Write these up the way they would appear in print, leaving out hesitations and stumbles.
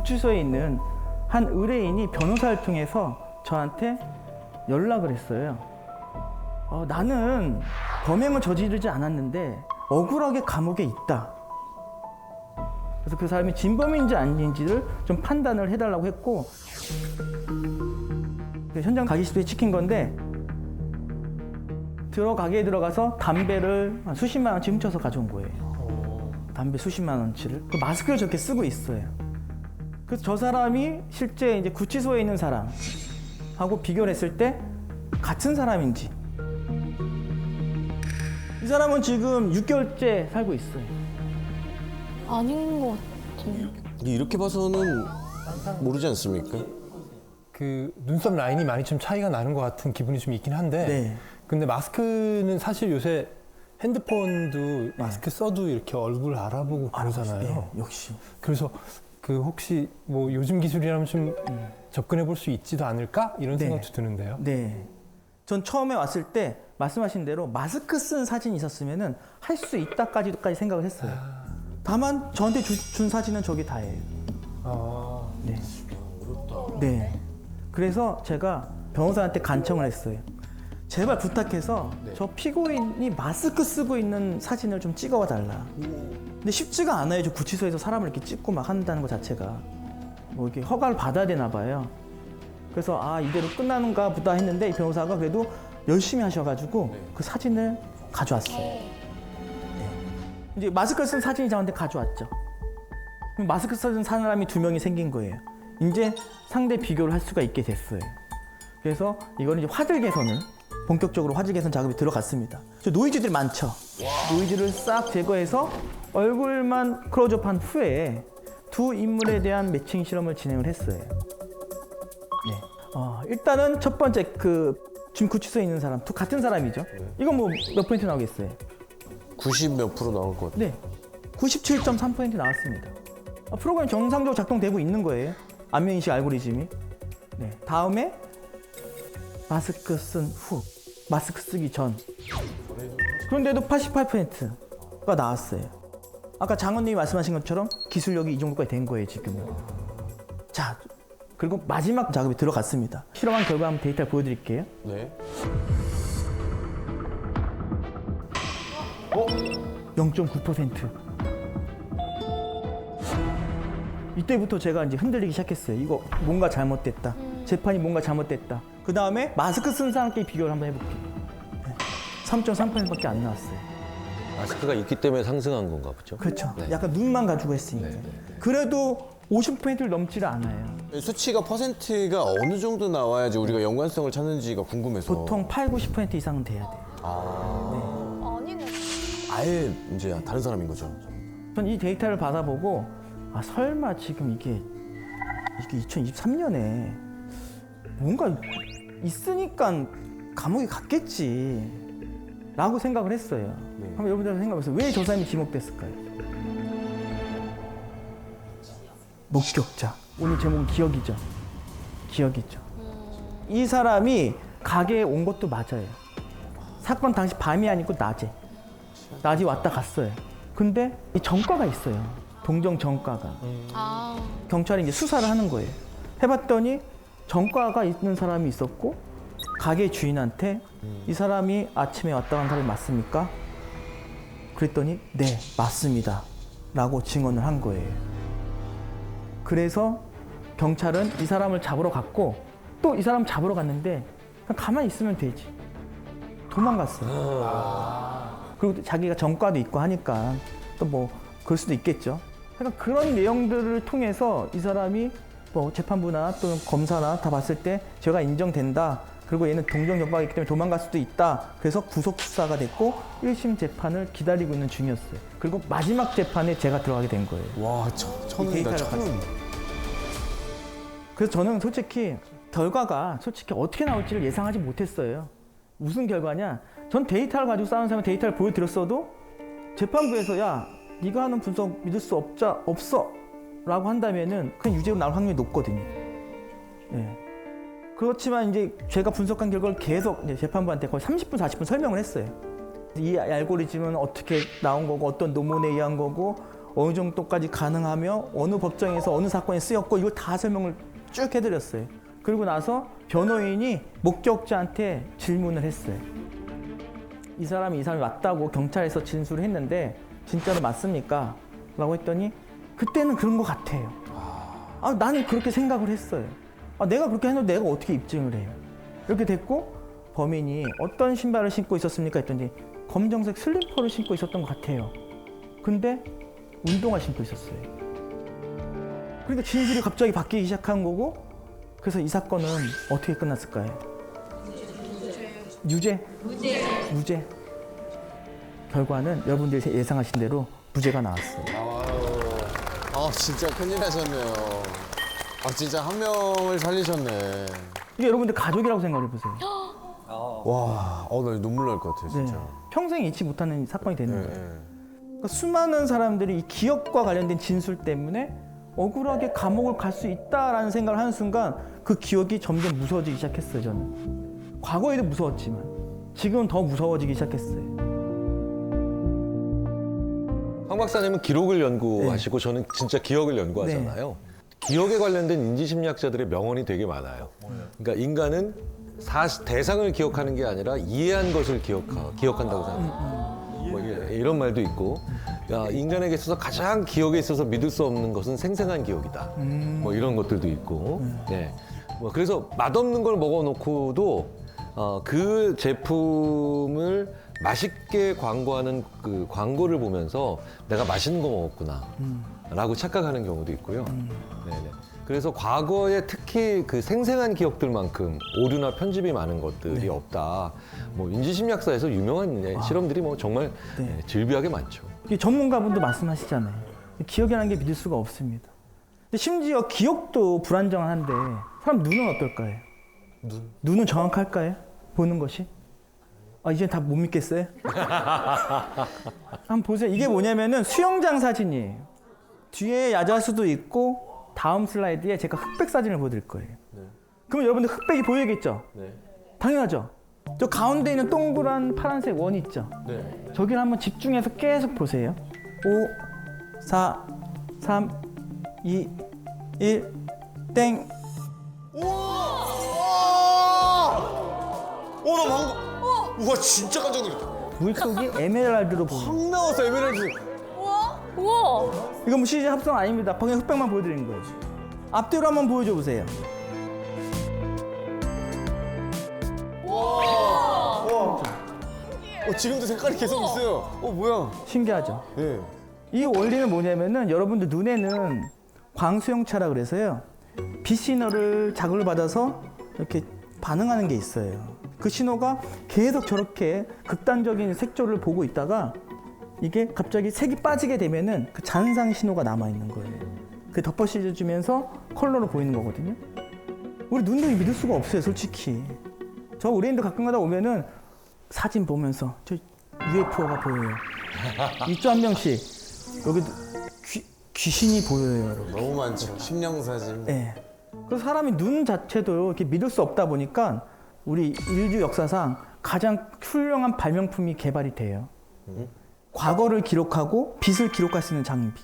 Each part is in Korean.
구치소에 있는 한 의뢰인이 변호사를 통해서 저한테 연락을 했어요. 나는 범행을 저지르지 않았는데 억울하게 감옥에 있다. 그래서 그 사람이 진범인지 아닌지를 좀 판단을 해달라고 했고, 현장 가기시도에 찍힌 건데, 가게에 들어가서 담배를 한 수십만 원치 훔쳐서 가져온 거예요. 담배 수십만 원치를. 그 마스크를 저렇게 쓰고 있어요. 그래서 저 사람이 실제 이제 구치소에 있는 사람하고 비교를 했을 때 같은 사람인지. 이 사람은 지금 6개월째 살고 있어요. 아닌 것 같은데. 이렇게 봐서는 모르지 않습니까? 그 눈썹 라인이 많이 좀 차이가 나는 것 같은 기분이 좀 있긴 한데 네. 근데 마스크는 사실 요새 핸드폰도 마스크 써도 이렇게 얼굴 알아보고 그러잖아요. 네, 역시. 그래서 그 혹시 뭐 요즘 기술이라면 좀 접근해 볼 수 있지도 않을까? 이런 네. 생각도 드는데요. 네. 전 처음에 왔을 때 말씀하신 대로 마스크 쓴 사진이 있었으면은 할 수 있다까지도까지 생각을 했어요. 다만 저한테 준 사진은 저게 다예요. 네. 네. 그래서 제가 변호사한테 간청을 했어요. 제발 부탁해서 저 피고인이 마스크 쓰고 있는 사진을 좀 찍어와 달라. 근데 쉽지가 않아요. 저 구치소에서 사람을 이렇게 찍고 막 한다는 것 자체가. 뭐 이렇게 허가를 받아야 되나 봐요. 그래서 이대로 끝나는가 보다 했는데 이 변호사가 그래도 열심히 하셔가지고 그 사진을 가져왔어요. 네. 이제 마스크 쓴 사진이 저한테 가져왔죠. 그럼 마스크 쓴 사람이 2명이 생긴 거예요. 이제 상대 비교를 할 수가 있게 됐어요. 그래서 이거는 이제 화질 개선을 본격적으로 화질 개선 작업이 들어갔습니다. 저 노이즈들이 많죠. 노이즈를 싹 제거해서 얼굴만 클로즈업한 후에 두 인물에 대한 매칭 실험을 진행을 했어요. 네. 일단은 첫 번째 지금 구치소에 있는 사람, 같은 사람이죠. 이건 뭐 몇 포인트 나오겠어요? 90 몇 프로 나올 것 같아요. 네, 97.3% 나왔습니다. 프로그램 정상적으로 작동되고 있는 거예요. 안면인식 알고리즘이. 네. 다음에 마스크 쓴 후, 마스크 쓰기 전. 그런데도 88%가 나왔어요. 아까 장원님이 말씀하신 것처럼 기술력이 이 정도까지 된 거예요, 지금은. 자, 그리고 마지막 작업이 들어갔습니다. 실험한 결과 한번 데이터를 보여드릴게요. 네. 0.9%. 이때부터 제가 이제 흔들리기 시작했어요. 이거 뭔가 잘못됐다. 재판이 뭔가 잘못됐다. 그 다음에 마스크 쓴 사람끼리 비교를 한번 해볼게요. 3.3%밖에 안 나왔어요. 마스크가 있기 때문에 상승한 건가 보죠? 그렇죠. 네. 약간 눈만 가지고 했으니까. 그래도 50%를 넘지를 않아요. 수치가 퍼센트가 어느 정도 나와야지 우리가 연관성을 찾는지가 궁금해서. 보통 8, 90% 이상은 돼야 돼요. 아니네. 아예 이제 다른 사람인 거죠. 전 이 데이터를 받아보고 설마 지금 이게 2023년에 뭔가 있으니까 감옥에 갔겠지 라고 생각을 했어요. 한번 여러분들 생각해보세요. 왜 저 사람이 지목됐을까요? 목격자. 오늘 제목은 기억이죠. 기억이죠. 이 사람이 가게에 온 것도 맞아요. 사건 당시 밤이 아니고 낮에 왔다 갔어요. 근데 이 전과가 있어요. 동정 전과가. 경찰이 이제 수사를 하는 거예요. 해봤더니 전과가 있는 사람이 있었고 가게 주인한테 이 사람이 아침에 왔다 간 사람이 맞습니까? 그랬더니 네, 맞습니다. 라고 증언을 한 거예요. 그래서 경찰은 이 사람을 잡으러 갔고 또 이 사람 잡으러 갔는데 그냥 가만히 있으면 되지. 도망갔어요. 그리고 자기가 전과도 있고 하니까 또 뭐 그럴 수도 있겠죠. 그러니까 그런 내용들을 통해서 이 사람이 뭐 재판부나 또는 검사나 다 봤을 때 제가 인정된다. 그리고 얘는 동정전과가 있기 때문에 도망갈 수도 있다. 그래서 구속 수사가 됐고 1심 재판을 기다리고 있는 중이었어요. 그리고 마지막 재판에 제가 들어가게 된 거예요. 와, 천운이다, 천운. 그래서 저는 솔직히 결과가 어떻게 나올지를 예상하지 못했어요. 무슨 결과냐? 전 데이터를 가지고 싸우는 사람은 데이터를 보여드렸어도 재판부에서 야, 네가 하는 분석 믿을 수 없어 라고 한다면은 그냥 유죄로 나올 확률이 높거든요. 네. 그렇지만 이제 제가 분석한 결과를 계속 이제 재판부한테 거의 30분, 40분 설명을 했어요. 이 알고리즘은 어떻게 나온 거고, 어떤 논문에 의한 거고, 어느 정도까지 가능하며 어느 법정에서 어느 사건에 쓰였고 이걸 다 설명을 쭉 해드렸어요. 그리고 나서 변호인이 목격자한테 질문을 했어요. 이 사람이 맞다고 경찰에서 진술을 했는데 진짜로 맞습니까? 라고 했더니 그때는 그런 것 같아요. 나는 그렇게 생각을 했어요. 내가 그렇게 했는데 내가 어떻게 입증을 해요? 이렇게 됐고 범인이 어떤 신발을 신고 있었습니까? 했더니 검정색 슬리퍼를 신고 있었던 것 같아요. 근데 운동화 신고 있었어요. 그러니까 진술이 갑자기 바뀌기 시작한 거고 그래서 이 사건은 어떻게 끝났을까요? 유죄. 결과는 여러분들이 예상하신 대로 무죄가 나왔어요. 진짜 큰일 하셨네요. 진짜 한 명을 살리셨네. 이게 여러분들 가족이라고 생각해 보세요. 와, 나 눈물 날 것 같아요, 진짜. 평생 잊지 못하는 사건이 되는 네, 거예요. 네. 그러니까 수많은 사람들이 이 기억과 관련된 진술 때문에 억울하게 감옥을 갈 수 있다라는 생각을 하는 순간 그 기억이 점점 무서워지기 시작했어요, 저는. 과거에도 무서웠지만 지금은 더 무서워지기 시작했어요. 황 박사님은 기록을 연구하시고 저는 진짜 기억을 연구하잖아요. 기억에 관련된 인지심리학자들의 명언이 되게 많아요. 그러니까 인간은 대상을 기억하는 게 아니라 이해한 것을 기억한다고 생각합니다. 뭐 이런 말도 있고, 인간에게 있어서 가장 기억에 있어서 믿을 수 없는 것은 생생한 기억이다. 뭐 이런 것들도 있고, 네. 뭐 그래서 맛없는 걸 먹어놓고도 그 제품을 맛있게 광고하는 그 광고를 보면서 내가 맛있는 거 먹었구나 라고 착각하는 경우도 있고요. 네네. 그래서 과거에 특히 그 생생한 기억들만큼 오류나 편집이 많은 것들이 없다. 뭐 인지심리학사에서 유명한 실험들이 뭐 정말 질비하게 많죠. 전문가분도 말씀하시잖아요. 기억이라는 게 믿을 수가 없습니다. 근데 심지어 기억도 불안정한데 사람 눈은 어떨까요? 눈은 정확할까요? 보는 것이? 이제 다 못 믿겠어요? 한번 보세요. 이게 뭐냐면은 수영장 사진이에요. 뒤에 야자수도 있고 다음 슬라이드에 제가 흑백 사진을 보여드릴 거예요. 그럼 여러분들 흑백이 보이겠죠? 당연하죠. 저 가운데 있는 동그란 파란색 원 있죠? 저기를 한번 집중해서 계속 보세요. 5, 4, 3, 2, 1, 땡. 나 방금. 우와, 진짜 깜짝 놀랐다. 물속이 에메랄드로 보여요. 확 나와서 에메랄드. 우와. 이건 뭐 CG 합성 아닙니다. 그냥 흑백만 보여드리는 거예요. 앞뒤로 한번 보여줘 보세요. 지금도 색깔이 계속 있어요. 뭐야? 신기하죠? 네. 이 원리는 뭐냐면은 여러분들 눈에는 광수용차라 그래서요. 빛 신호를 자극을 받아서 이렇게 반응하는 게 있어요. 그 신호가 계속 저렇게 극단적인 색조를 보고 있다가 이게 갑자기 색이 빠지게 되면은 그 잔상 신호가 남아 있는 거예요. 그게 덮어씌워주면서 컬러로 보이는 거거든요. 우리 눈도 믿을 수가 없어요, 솔직히. 저 의뢰인들 가끔가다 오면은 사진 보면서 저 UFO가 보여요. 이쪽 한 명씩 여기 귀신이 보여요, 여러분. 너무 많죠. 심령사진. 네. 그래서 사람이 눈 자체도 이렇게 믿을 수 없다 보니까 우리 인류 역사상 가장 훌륭한 발명품이 개발이 돼요. 과거를 기록하고 빛을 기록할 수 있는 장비.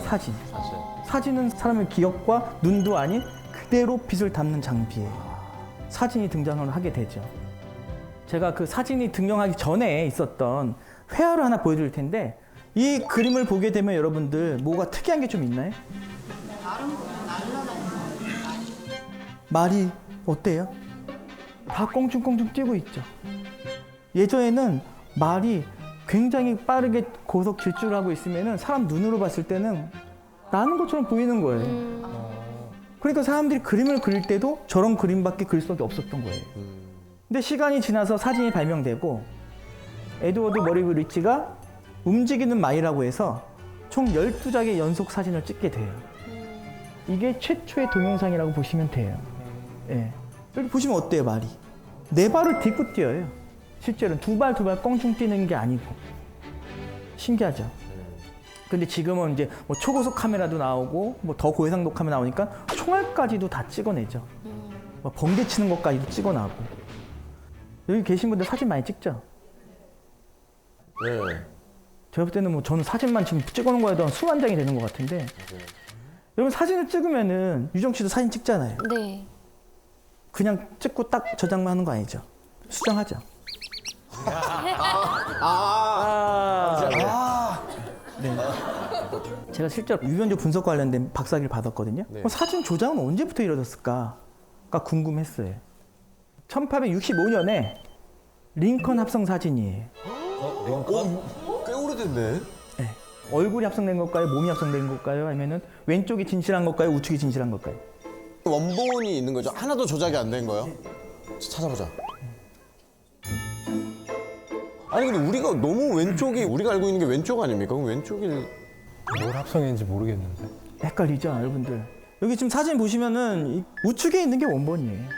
사진. 사진은 사람의 기억과 눈도 아닌 그대로 빛을 담는 장비예요. 사진이 등장을 하게 되죠. 제가 그 사진이 등장하기 전에 있었던 회화를 하나 보여드릴 텐데 이 그림을 보게 되면 여러분들 뭐가 특이한 게 좀 있나요? 말이 어때요? 다 꽁충꽁충 뛰고 있죠. 예전에는 말이 굉장히 빠르게 고속 질주를 하고 있으면 사람 눈으로 봤을 때는 나는 것처럼 보이는 거예요. 그러니까 사람들이 그림을 그릴 때도 저런 그림밖에 그릴 수밖에 없었던 거예요. 근데 시간이 지나서 사진이 발명되고 에드워드 머리 리치가 움직이는 말이라고 해서 총 12장의 연속 사진을 찍게 돼요. 이게 최초의 동영상이라고 보시면 돼요. 예. 여기 보시면 어때요, 말이? 네 발을 딛고 뛰어요. 실제로는 두 발 껑충 뛰는 게 아니고. 신기하죠? 근데 지금은 이제 뭐 초고속 카메라도 나오고 뭐 더 고해상도 카메라 나오니까 총알까지도 다 찍어내죠. 뭐 번개 치는 것까지도 찍어나고. 여기 계신 분들 사진 많이 찍죠? 네. 제가 볼 때는 뭐 저는 사진만 지금 찍어놓은 거에도 한 수만 장이 되는 것 같은데 여러분 사진을 찍으면은 유정 씨도 사진 찍잖아요. 네. 그냥 찍고 딱 저장만 하는 거 아니죠? 수정하죠. 네. 제가 실제로 위변조 분석 관련된 박사학위를 받았거든요. 네. 그럼 사진 조작은 언제부터 이루어졌을까가 궁금했어요. 1865년에 링컨 합성 사진이에요. 꽤 오래됐네. 네. 얼굴이 합성된 걸까요? 몸이 합성된 걸까요? 아니면은 왼쪽이 진실한 걸까요? 우측이 진실한 걸까요? 원본이 있는 거죠? 하나도 조작이 안 된 거요? 찾아보자. 아니 근데 우리가 너무 왼쪽이 우리가 알고 있는 게 왼쪽 아닙니까? 그럼 왼쪽이 뭘 합성했는지 모르겠는데. 헷갈리죠, 여러분들. 여기 지금 사진 보시면은 이 우측에 있는 게 원본이에요.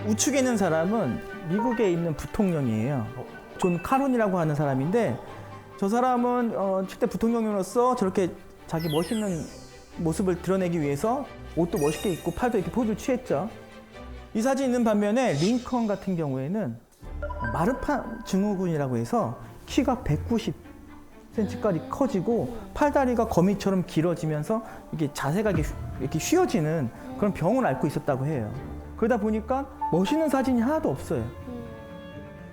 우측에 있는 사람은 미국에 있는 부통령이에요. 존 카론이라고 하는 사람인데 저 사람은 7대 부통령으로서 저렇게 자기 멋있는 모습을 드러내기 위해서 옷도 멋있게 입고 팔도 이렇게 포즈를 취했죠. 이 사진 있는 반면에 링컨 같은 경우에는 마르판 증후군이라고 해서 키가 190cm까지 커지고 팔다리가 거미처럼 길어지면서 이게 자세가 이렇게 휘어지는 그런 병을 앓고 있었다고 해요. 그러다 보니까 멋있는 사진이 하나도 없어요.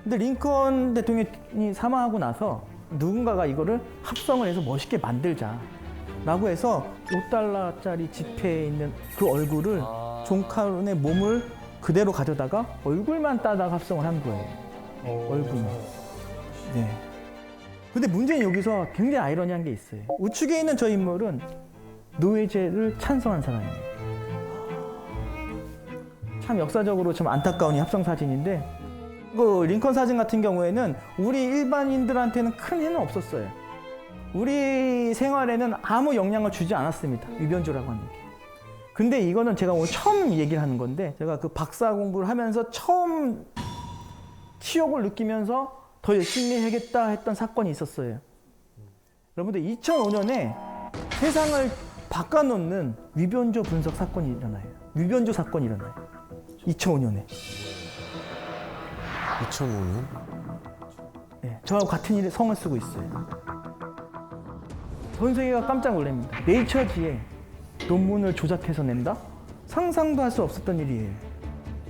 근데 링컨 대통령이 사망하고 나서 누군가가 이거를 합성을 해서 멋있게 만들자라고 해서 $5짜리 지폐에 있는 그 얼굴을 존 카론의 몸을 그대로 가져다가 얼굴만 따다가 합성을 한 거예요. 얼굴만. 네. 근데 문제는 여기서 굉장히 아이러니한 게 있어요. 우측에 있는 저 인물은 노예제를 찬성한 사람이에요. 참 역사적으로 좀 안타까운 이 합성 사진인데 그 링컨 사진 같은 경우에는 우리 일반인들한테는 큰 해는 없었어요. 우리 생활에는 아무 영향을 주지 않았습니다. 위변조라고 하는 게. 근데 이거는 제가 오늘 처음 얘기를 하는 건데 제가 그 박사 공부를 하면서 처음 치욕을 느끼면서 더 열심히 해야겠다 했던 사건이 있었어요. 여러분들 2005년에 세상을 바꿔놓는 위변조 분석 사건이 일어나요. 위변조 사건이 일어나요. 2005년에. 2005년? 네, 저하고 같은 일에 성을 쓰고 있어요. 전 세계가 깜짝 놀랍니다. 네이처지에 논문을 조작해서 낸다? 상상도 할 수 없었던 일이에요.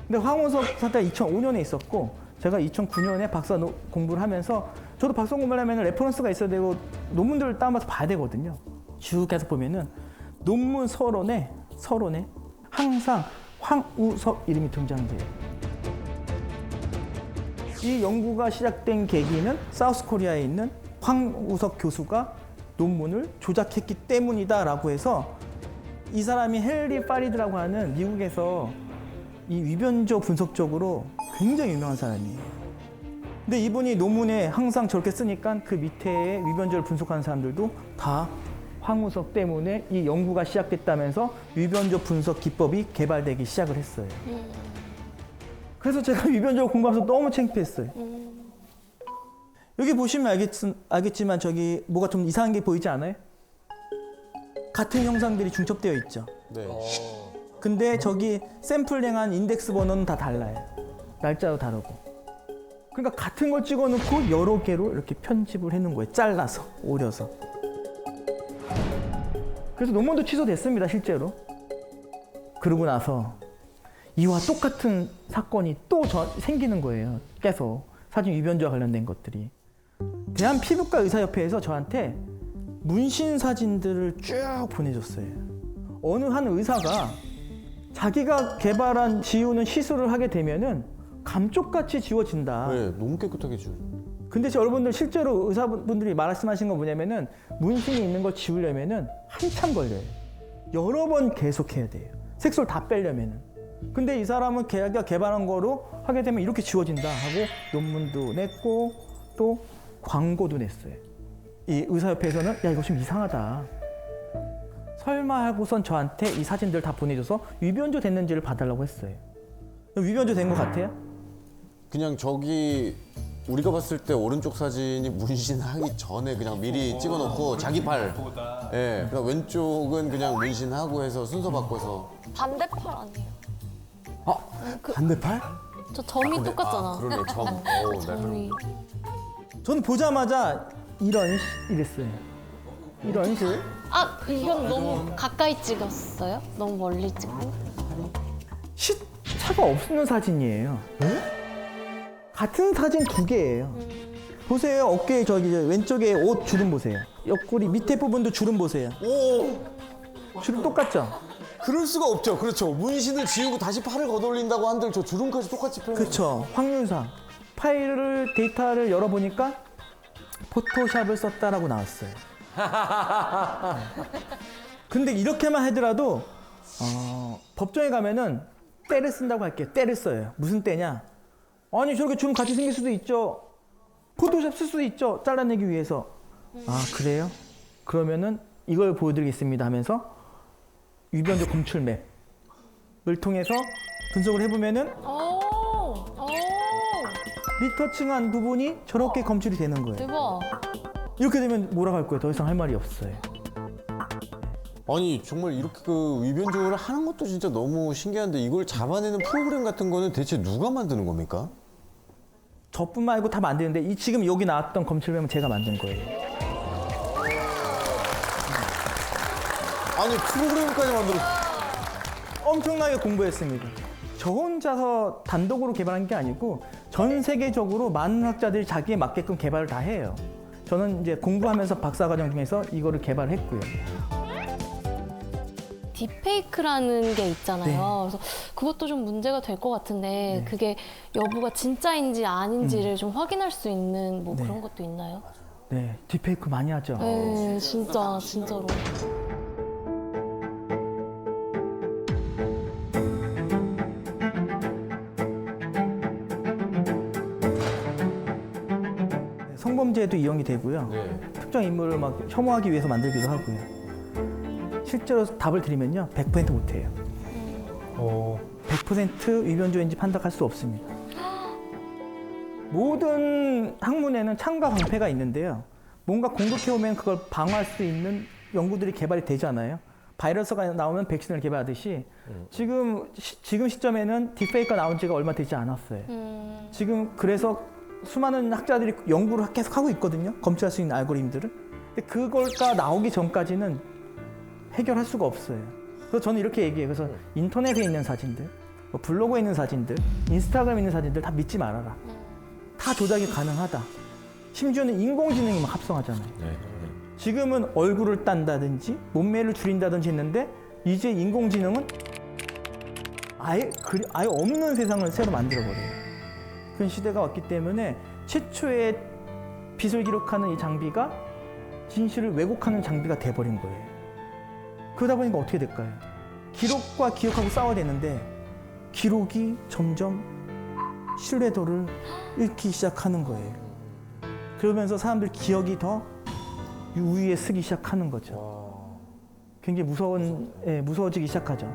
근데 황우석 사태가 2005년에 있었고 제가 2009년에 박사 공부를 하면서 저도 박사 공부를 하면 레퍼런스가 있어야 되고 논문들을 다운받아서 봐야 되거든요. 쭉 계속 보면은 논문 서론에 항상 황우석 이름이 등장돼요. 이 연구가 시작된 계기는 사우스코리아에 있는 황우석 교수가 논문을 조작했기 때문이다라고 해서 이 사람이 헨리 파리드라고 하는 미국에서 이 위변조 분석 쪽으로 굉장히 유명한 사람이에요. 근데 이분이 논문에 항상 저렇게 쓰니까 그 밑에 위변조를 분석하는 사람들도 다 황우석 때문에 이 연구가 시작됐다면서 위변조 분석 기법이 개발되기 시작을 했어요. 그래서 제가 위변조 공부하면서 너무 창피했어요. 여기 보시면 알겠지만 저기 뭐가 좀 이상한 게 보이지 않아요? 같은 형상들이 중첩되어 있죠. 네. 근데 저기 샘플링한 인덱스 번호는 다 달라요. 날짜도 다르고. 그러니까 같은 걸 찍어놓고 여러 개로 이렇게 편집을 해놓은 거예요. 잘라서, 오려서. 그래서 논문도 취소됐습니다, 실제로. 그러고 나서 이와 똑같은 사건이 또 생기는 거예요. 계속 사진 위변조와 관련된 것들이. 대한피부과의사협회에서 저한테 문신 사진들을 쭉 보내줬어요. 어느 한 의사가 자기가 개발한 지우는 시술을 하게 되면은 감쪽같이 지워진다. 네, 너무 깨끗하게 지워. 근데 여러분들 실제로 의사분들이 말씀하신 건 뭐냐면은 문신이 있는 걸 지우려면은 한참 걸려요. 여러 번 계속해야 돼요. 색소를 다 빼려면은. 근데 이 사람은 자기가 개발한 거로 하게 되면 이렇게 지워진다 하고 논문도 냈고 또 광고도 냈어요. 이 의사협회에서는 야 이거 좀 이상하다. 설마 하고선 저한테 이 사진들 다 보내줘서 위변조 됐는지를 봐달라고 했어요. 위변조 된 것 같아요? 그냥 저기 우리가 봤을 때 오른쪽 사진이 문신하기 전에 그냥 미리 찍어놓고 자기 팔. 예. 그다음 왼쪽은 그냥 문신하고 해서 순서 바꿔서. 반대팔 아니에요? 반대팔? 저 점이 똑같잖아. 그러네. 점. 오, 점이. 저는 보자마자 이랬어요. 이런 식. 아, 이건 너무 가까이 찍었어요? 너무 멀리 찍고? 차가 없는 사진이에요. 같은 사진 두 개예요. 보세요. 어깨 저기 왼쪽에 옷 주름 보세요. 옆구리 밑에 부분도 주름 보세요. 오, 주름 똑같죠? 그럴 수가 없죠. 그렇죠. 문신을 지우고 다시 팔을 걷어올린다고 한들 저 주름까지 똑같이 표현. 그렇죠. 확률상 데이터를 열어보니까 포토샵을 썼다라고 나왔어요. 근데 이렇게만 하더라도 법정에 가면은 때를 쓴다고 할게요. 때를 써요. 무슨 때냐? 아니 저렇게 주름 같이 생길 수도 있죠. 포토샵 쓸 수도 있죠. 잘라내기 위해서. 아 그래요? 그러면은 이걸 보여드리겠습니다 하면서 유변조 검출 맵을 통해서 분석을 해보면은 리터칭한 부분이 저렇게 검출이 되는 거예요. 대박. 이렇게 되면 뭐라고 할 거예요? 더 이상 할 말이 없어요. 아니 정말 이렇게 그 위변조를 하는 것도 진짜 너무 신기한데 이걸 잡아내는 프로그램 같은 거는 대체 누가 만드는 겁니까? 저뿐만 아니고 다 만드는데 지금 여기 나왔던 검출맵은 제가 만든 거예요. 아니 프로그램까지 만들어. 엄청나게 공부했습니다. 저 혼자서 단독으로 개발한 게 아니고 전 세계적으로 많은 학자들이 자기에 맞게끔 개발을 다 해요. 저는 이제 공부하면서 박사과정 중에서 이거를 개발했고요. 딥페이크라는 게 있잖아요. 그래서 그것도 좀 문제가 될 것 같은데 그게 여부가 진짜인지 아닌지를 좀 확인할 수 있는 뭐 그런 것도 있나요? 네, 딥페이크 많이 하죠. 네, 진짜로. 성범죄에도 이용이 되고요. 특정 인물을 막 혐오하기 위해서 만들기도 하고요. 실제로 답을 드리면요, 100% 못해요. 100% 위변조인지 판단할 수 없습니다. 모든 학문에는 창과 방패가 있는데요. 뭔가 공격해오면 그걸 방어할 수 있는 연구들이 개발이 되잖아요. 바이러스가 나오면 백신을 개발하듯이 지금 시점에는 딥페이크가 나온 지가 얼마 되지 않았어요. 지금 그래서 수많은 학자들이 연구를 계속 하고 있거든요. 검출할 수 있는 알고리즘들을. 근데 그걸가 나오기 전까지는 해결할 수가 없어요. 그래서 저는 이렇게 얘기해요. 그래서 인터넷에 있는 사진들, 뭐 블로그에 있는 사진들, 인스타그램에 있는 사진들 다 믿지 말아라. 다 조작이 가능하다. 심지어는 인공지능이 막 합성하잖아요. 지금은 얼굴을 딴다든지 몸매를 줄인다든지 했는데 이제 인공지능은 아예 없는 세상을 새로 만들어버려요. 그런 시대가 왔기 때문에 최초의 빛을 기록하는 이 장비가 진실을 왜곡하는 장비가 돼버린 거예요. 그러다 보니까 어떻게 될까요? 기록과 기억하고 싸워야 되는데 기록이 점점 신뢰도를 잃기 시작하는 거예요. 그러면서 사람들 기억이 더 우위에 서기 시작하는 거죠. 굉장히 무서워지기 시작하죠.